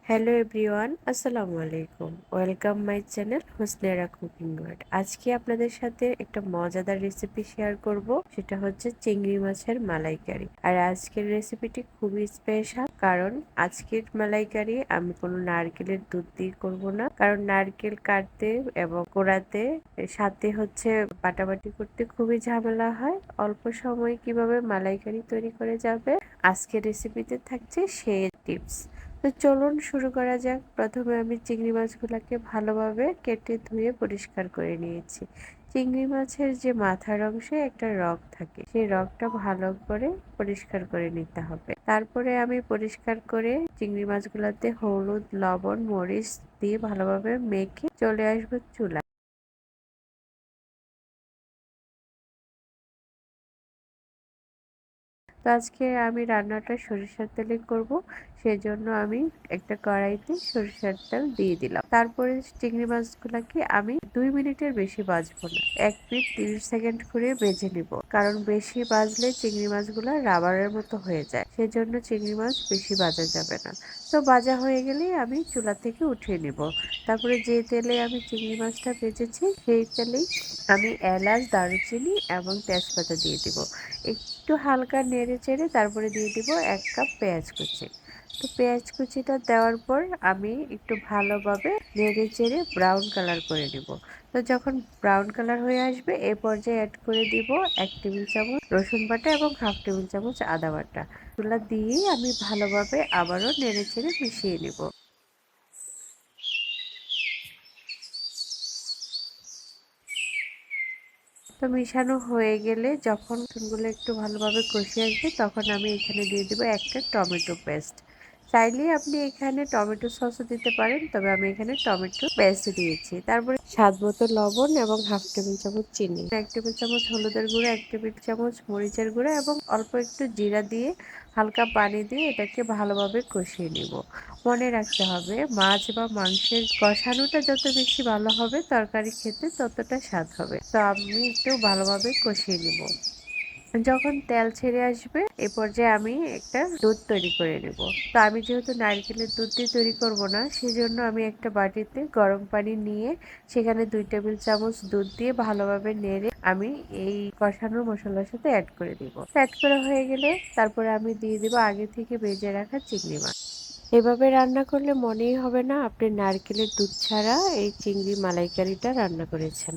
Hello everyone, আসসালামু আলাইকুম। Welcome my channel হুসনেরা কুকিং ওয়ার্ল্ড। আজকে আপনাদের সাথে একটা মজাদার রেসিপি শেয়ার করব, সেটা হচ্ছে চিংড়ি মাছের মালাইকারি। আর আজকের রেসিপিটি খুবই স্পেশাল, কারণ আজকের মালাইকারি আমি কোনো নারকেলের দুধ দিয়ে করব না, কারণ নারকেল কাটতে এবং কোড়াতে সাথে হচ্ছে বাটাবাটি করতে খুবই ঝামেলা হয়। অল্প সময়ে কিভাবে মালাইকারি তৈরি করে যাবে, আজকের রেসিপিতে থাকছে সেই টিপস। তো চলুন শুরু করা যাক। প্রথমে আমি চিংড়ি মাছগুলোকে ভালোভাবে কেটে ধুয়ে পরিষ্কার করে নিয়েছি। চিংড়ি মাছের যে মাথার অংশে একটা রগ থাকে, সেই রগটা ভালো করে পরিষ্কার করে নিতে হবে। তারপরে আমি পরিষ্কার করে চিংড়ি মাছগুলোতে হলুদ, লবণ, মরিচ দিয়ে ভালোভাবে মেখে চলে আসবো চুলায়। তো আজকে আমি রান্নাটা সরিষার তেলে করব, সেজন্য আমি একটা কড়াইতে সরিষার তেল দিয়ে দিলাম। তারপরে চিংড়ি মাছগুলাকে আমি 2 মিনিটের বেশি ভাজবো না, 1 মিনিট 30 সেকেন্ড করে ভেজে নিব, কারণ বেশি ভাজলে চিংড়ি মাছগুলা রাবারের মতো হয়ে যায়, সেজন্য চিংড়ি মাছ বেশি ভাজা যাবে না। তো ভাজা হয়ে গেলেই আমি চুলা থেকে উঠিয়ে নিব। তারপরে যে তেলে আমি চিংড়ি মাছটা ভেজেছি, সেই তেলেই আমি এলাচ, দারুচিনি এবং তেজপাতা দিয়ে দিব। একটু হালকা নেড়ে চেড়ে তারপরে দিয়ে দিব 1 কাপ পেঁয়াজ কুচি। তো পেঁয়াজ কুচিটা দেওয়ার পর আমি একটু ভালোভাবে নেড়ে চেড়ে ব্রাউন কালার করে নিব। তো যখন ব্রাউন কালার হয়ে আসবে, এ পর্যায়ে অ্যাড করে দিব 1 টেবিল চামচ রসুন বাটা এবং হাফ টেবিল চামচ আদা বাটা। এগুলো দিয়েই আমি ভালোভাবে আবারও নেড়ে চেড়ে মিশিয়ে নিব। তো মিশানো হয়ে গেলে যখন রসুনগুলো একটু ভালোভাবে কষে আসবে, তখন আমি এখানে দিয়ে দেবো 1 টা টমেটো পেস্ট। চাইলে আপনি এখানে টমেটো সসও দিতে পারেন, তবে আমি এখানে টমেটো পেস্ট দিয়েছি। তারপরে স্বাদ মতো লবণ এবং হাফ টেবিল চামচ চিনি, 1 টেবিল চামচ হলুদের গুঁড়া, 1 টেবিল চামচ মরিচের গুঁড়া এবং অল্প একটু জিরা দিয়ে হালকা পানি দিয়ে এটাকে ভালোভাবে কষিয়ে নিব। মনে রাখতে হবে, মাছ বা মাংসের কষানোটা যত বেশি ভালো হবে, তরকারি খেতে ততটা স্বাদ হবে। তো আমি একটু ভালোভাবে কষিয়ে নিব। যখন তেল ছেড়ে আসবে, এ পর্যায়ে আমি একটা দুধ তৈরি করে নেব। তো আমি যেহেতু নারকেলের দুধ দিয়ে তৈরি করব না, সেজন্য আমি একটা বাটিতে গরম পানি নিয়ে সেখানে 2 টেবিল চামচ দুধ দিয়ে ভালোভাবে নেড়ে আমি এই কষানো মশলার সাথে অ্যাড করে দিব। অ্যাড করা হয়ে গেলে তারপরে আমি দিয়ে দিব আগে থেকে ভেজে রাখা চিংড়ি মাছ। এভাবে রান্না করলে মনেই হবে না আপনি নারকেলের দুধ ছাড়া এই চিংড়ি মালাইকারিটা রান্না করেছেন।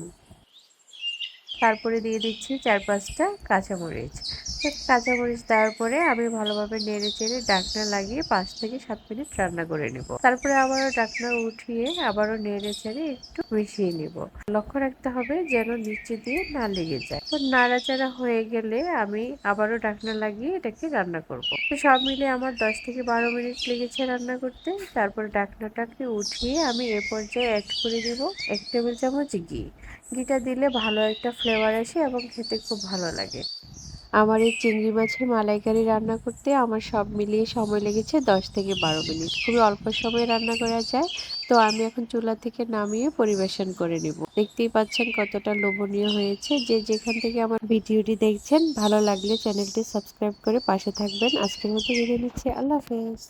তারপরে দিয়ে দিচ্ছি 4-5টা কাঁচামরিচ। তো কাঁচামরিচ দেওয়ার পরে আমি ভালোভাবে নেড়ে চেড়ে ঢাকনা লাগিয়ে 5 থেকে 7 মিনিট রান্না করে নিব। তারপরে আবারও ঢাকনা উঠিয়ে আবারও নেড়ে চেড়ে একটু মিশিয়ে নিব। লক্ষ্য রাখতে হবে যেন নিচে দিয়ে না লেগে যায়। তো নাড়াচাড়া হয়ে গেলে আমি আবারও ঢাকনা লাগিয়ে এটাকে রান্না করব। তো সব মিলে আমার 10 থেকে 12 মিনিট লেগেছে রান্না করতে। তারপরে ঢাকনাটাকে উঠিয়ে আমি এ পর্যায়ে অ্যাড করে দিব 1 টেবিল চামচ ঘি। ঘিটা দিলে ভালো একটা ফ্লেভার আসে এবং খেতে খুব ভালো লাগে। আমার এই চিংড়ি মাছের মালাইকারি রান্না করতে আমার সব মিলিয়ে সময় লেগেছে 10 থেকে 12 মিনিট। খুবই অল্প সময়ে রান্না করা যায়। তো আমি এখন চুলা থেকে নামিয়ে পরিবেশন করে নিব। দেখতেই পাচ্ছেন কতটা লোভনীয় হয়েছে। যে যেখান থেকে আমার ভিডিওটি দেখছেন, ভালো লাগলে চ্যানেলটি সাবস্ক্রাইব করে পাশে থাকবেন। আজকের মতো বিদায় নিচ্ছি। আল্লাহ হাফেজ।